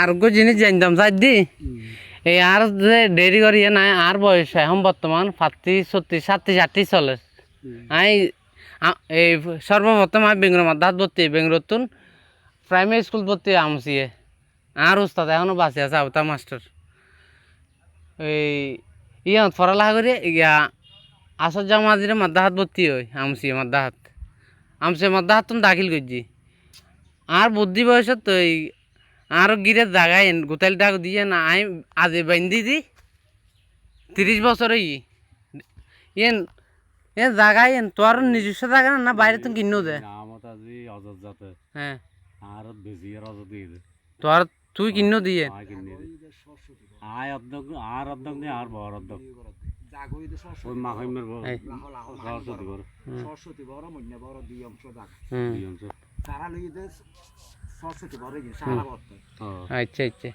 আর গো জিনিস জানতাম চাই দি এই আর যে দেরি করিয়ে নাই আর বয়স এখন বর্তমান 35, 36, 37, 38 চলে আই এই সর্বপ্রথম আমি বেঙ্গলোর মাদ্রাসাত ভর্তি বেঙ্গলোরতুন প্রাইমারি স্কুল ভর্তি আমসিয়ে আর উস্তাদ এখনো বাঁচি আছে আবতা মাস্টার এই ইয়া পড়ালেখা করে ইয়া আসর জামাজিরে মাদ্রাসাত ভর্তি হই আমসিয়ে মাদ্রাসাত তুমি দাখিল করছি আর বুদ্ধি বয়সত তো এই আরও গিরে জাগায় গোতাল ডাক দিয়ে না আমি আজে বান্ধি দি 30 বছরে ইয়েন এ জাগায় তোর নিজস্ব জায়গা না বাইরে তুমি কিনো দে হ্যাঁ তোর তুই কিনো দিয়ে আচ্ছা আচ্ছা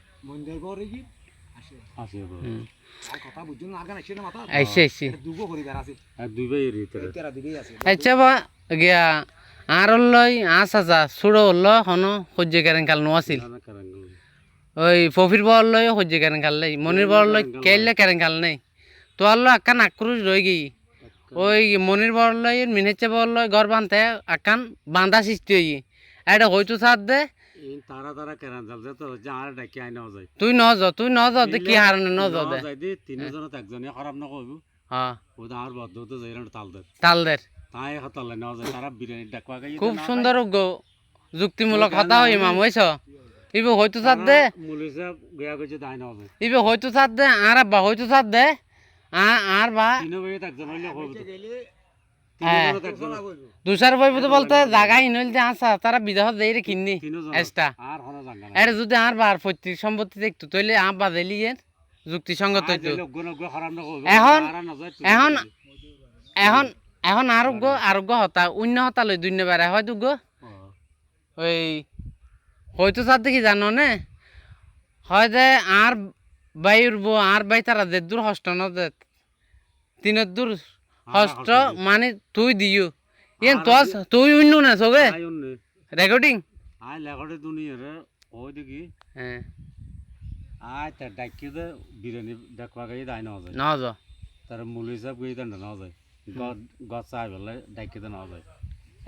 আচ্ছা বা গিয়া আর লই আস আসা সুড়ো হলো হনো সহ্য কেরেন কাল নো আছিল ওই ফফির বল লই সহ্য কেরেন কাল নাই মনির বল লই কেলে কেরেন কাল নাই তো আল্লো আকান আক্রুশ রয়ে গই ওই মনির বল লই মিনেছে বল লই ঘর বাঁধতে আকান বাঁধা সৃষ্টি হই এটা হয়তো সাথ দে তারা তারা কেরান যাবে তো যার ডাকি আই নাও যায় তুই ন যা দে কি হারনে ন যা দে যাই দি তিনজনত একজনে খারাপ না কইবো হ্যাঁ ও আর বদ্ধ তো যাইরান তালদের তাই হতলে নাও যায় তারা বিরিয়ানি ডাকবা গাই খুব সুন্দর যুক্তিমূলক কথা ইমাম হইছ ইবে হয়তো সাথ দে মুলি সাহেব গয়া কইছে তাই নাও যায় ইবে হয়তো সাথ দে আর বা হয়তো সাথ দে আর বা তিন ভাই একজন হইলে কইবো হ্যাঁ দুসার বই বলতে জায়গায় নইল যে আসা তারা বিদেশ দেই রে কিন্নি এক্সট্রা আর হনা জাঙ্গা এর যদি আর বার পৈতৃক সম্পত্তি দেখতো তাইলে আ বাদেলি এর যুক্তিসঙ্গত হইতো এখন এখন এখন এখন আরোগ্য হতা অন্য হতা লই দুই নেবারে হয় দুগ ওই হয়তো সাথে দেখি জানো নে হয় যে আর বাই উঠবো আর বাই তারা যে দূর হষ্ট ন যে তিনের দূর হষ্ট মানে তুই দিও ইয়েন তুই অন্য না সবে রেকর্ডিং আই লেখটে দুনিয়ারে ওই দেখি হ্যাঁ আই তা ডাকি দে বিরিয়ানি ডাকবা গাই দাই না যায় না যা তার মুলি সাহেব গই দন্ড না যায় গদ চাই বলে ডাকি দে না যায়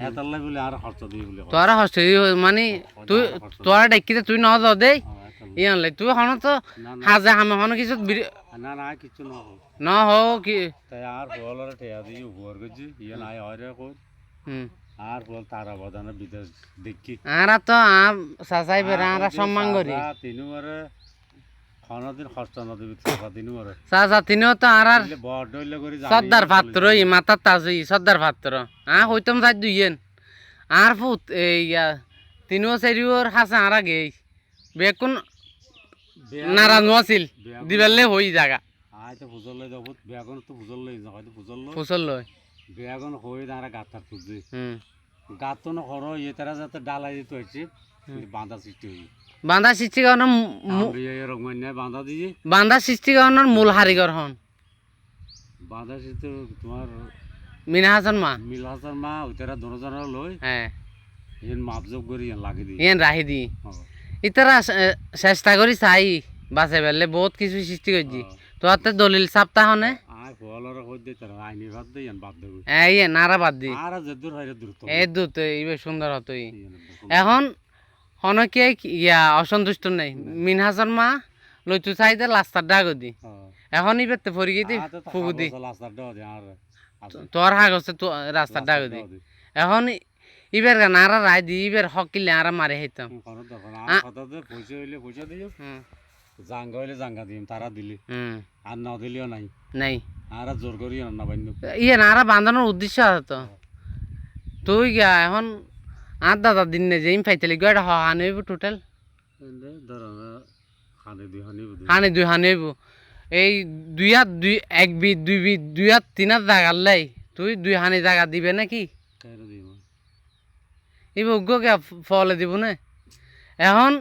এতলাই বলে আর খরচ দি বলে তোরা হষ্ট মানে তুই তোরা ডাকি দে তুই না যা দে ইয়ান লাই তুই হন তো হাজে হামে হন কিছু না না কিছু না না হো কি তাই আর বলরে টেয়া দিই উপর গজি ইয়ান আই হরে কই আর বল তারা বদানা বিদেশ দেখি আরা তো আম সাসাই বেরা আরা সম্মান করি তিনুরে খানাদিন খরচ না দিবি তিনুরে সাসা তিনও তো আরার বড় হইলে করি সর্দার পাত্র ই মাথা তাজই সর্দার পাত্র হইতম যাই দুইয়েন আর ফুত ইয়া তিনও সেরিওর হাসা আরা গেই বেকুন নারাজ আছিল দিবেলে হই জায়গা আই তো ফুজল লই যাবো বেগুন তো ফুজল লই যা হয়তো ফুজল লই বেগুন হই দাঁড়া গাতার তুজি গাত তো না হরো ইয়ে তারা যাতে ডালাই দিতে হইছে বাঁধা সৃষ্টি হই বাঁধা সৃষ্টি কারণ বাঁধা দিয়ে বাঁধা সৃষ্টি কারণের মূল হারিগর হন বাঁধা সৃষ্টি তোমার মিনা হাসান মা ওই তারা দুজনের লই হ্যাঁ ইন মাপজব করি লাগি দি ইন রাহি দি ইতারা চেষ্টা করি চাই বাঁচে বেলে বহুত কিছু সৃষ্টি করছি তো হাতে দলিল সাপ্তাহ নে আর ফলর কই দে তারা আইনি বাদ দে ইয়ান বাদ দে এই নারা বাদ দি আর যে দূর হইরে দূর তো এই দূর তো ইবে সুন্দর হতই এখন হনকে ইয়া অসন্তুষ্ট নাই মিনহাসন মা লইতু চাইতে লাস্টার ডাগ দি এখন ইবেতে ফরি গইতে ফুগু দি লাস্টার দাও দে আর তোর হাগছে তো রাস্তার ডাগ দি এখন ইবের নারা রাই দি ইবের হকিলে আরা মারে হইতাম কথা দে পয়সা হইলে পয়সা দিও জাঙ্গা হইলে জাঙ্গা দিম তারা দিলি আর না দিলিও নাই নাই আর জোর করি না বান্ধব ইয়ে নারা বাঁধানোর উদ্দেশ্য আছে তো তুই গিয়া এখন আর দাদা দিন নে যেই পাইতেলি গড়া হানেব টোটাল হানে দুই হানেব এই দুই হাত দুই এক বি দুই হাত তিন হাত জায়গার লাই তুই দুই হানি জায়গা দিবে নাকি এই অজ্ঞ গিয়া ফলে দিব না এখন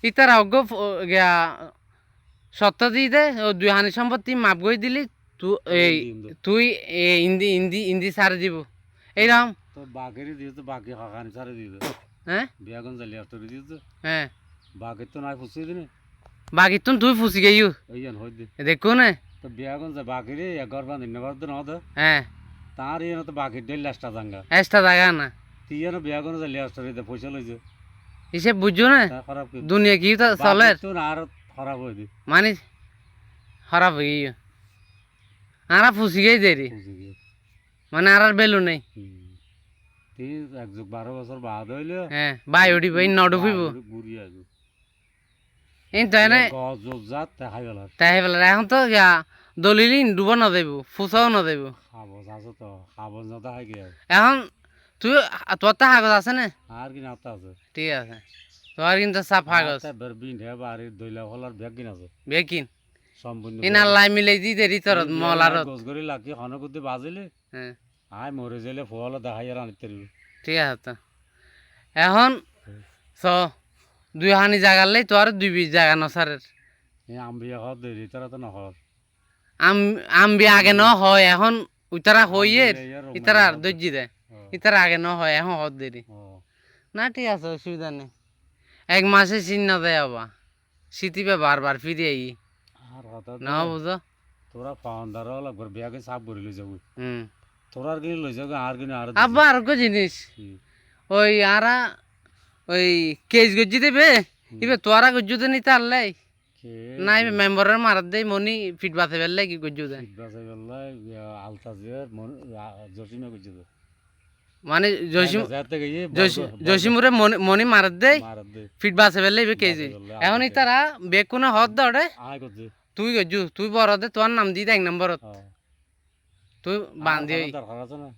ইতার অজ্ঞ গিয়া সত্য দি দে দুই হানি সম্পত্তি মাপ গই দিলি তুই ইন্দি সারে দিব এইরকম তো বাঘেরই দিও তো বাঘে হাকানি সারে দিও হ্যাঁ বিয়াগন জালি আফতরি দিও তো হ্যাঁ বাঘের তো নাই ফুসি দিনে বাকি তুই ফুসি গেইও ওই ইয়ান হই দি দেখো না তো বিয়া কোন যে বাকি রে একবার বান্ধ নেবার তো নদ হ্যাঁ তার ইয়ান তো বাকি দেড় লাখটা জাঙ্গা এক্সট্রা জায়গা না ইয়ান বিয়া কোন যে লিয়াস্টার রে পয়সা লইছে হিসেব বুঝছো না তা খারাপ কি দুনিয়া কি তো চলে তো আর খারাপ হই দি মানে খারাপ হয়ে গিয়ে আর ফুসি গেই দেরি বুঝি গিয়ে মানে আর বেলু নেই তুই 12 বছর বাদ হইলে হ্যাঁ বাই উঠিব এই নডুফিব ঘুরি আইব এই তাই না গজ জাত খাই গেল তাই বলে এখন তো দলিলি ডুব না দেব ফুসাও না দেব খাবো আছে তো খাবো না তো খাই গিয়ে এখন তুই তোর তো কাগজ আছে না আর কি নাতা আছে ঠিক আছে তোর কিন্তু সাফ কাগজ বের বিন হে বাড়ি দইলা হলার ব্যাগ কিনা আছে বেকিন সম্পূর্ণ ইনার লাই মিলাই দি দেরি তোর মলারত গোস করি লাগি হনকুতি বাজিলে হ্যাঁ আয় মরে যাইলে ফল দেখাই আর আনিতে ঠিক আছে তো এখন চ দুই হানি জাগালেই তোর দুই বিশ জায়গা নসারের এই আমবিয়া হর দেরি তারা তো নহর আমবি আগে ন হয় এখন উতারা হইয়ের ইতারা আর দর্জি দেয় ইতারা আগে ন হয় এখন হদ দেরি না ঠিক আছে অসুবিধা নেই 1 মাসে চিন্না দেয় আবা শীতিবে বারবার ফিরে আই আর কথা না বুঝো তোরা পাউন্ডার লাগবে ব্যাগে সাপ ভরে লই যাবো হুম তোরা আর কিনে লই যাবো আর কিনে আর আবার আর কো জিনিস ওই আরা ওই কেস গজ্জি দেবে ইবে তোরা গজ্জু দে নিতে আনলাই না ইবে মেম্বারের মারাত দেই মনি ফিট বাতে বেললাই কি গজ্জু দে বাসে গেলাই আলতা জিয়ার মন জসিমে গজ্জি দে মানে জসিম যাতে গিয়ে জসিমুরে মনি মারাত দেই মার দে ফিট বাসে বেললাই ইবে কেজি এখন ইতারা বেকুনে হদ দড়ে আয় করতে তুই গজ্জু তুই বড় দে তোর নাম দি দে 1 নম্বরত তুই বান্ধি দরকার আছে না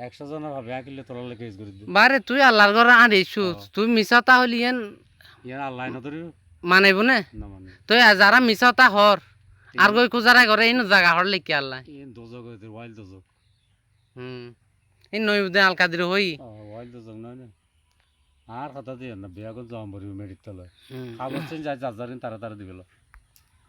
100 জন ভাবে আকিলে তোরা লেগে কেস করে দে বারে তুই আল্লাহর ঘরে আনিছু তুই মিছাতা হলি ইয়ার আল্লাহ না ধরি মানাইব না না মানে তুই যারা মিছাতা হর আর গই কুজারা ঘরে ইনো জায়গা হর লিখি আল্লাহ ইন দোজো কইতে ওয়াইল দোজো এই নই উদে আলকাদির হই ওয়াইল দোজো না না আর কথা দিয়ে না বিয়া কোন জম ভরি মেডিত তলে খাবছেন যাই যাজারিন তারা তারা দিবেল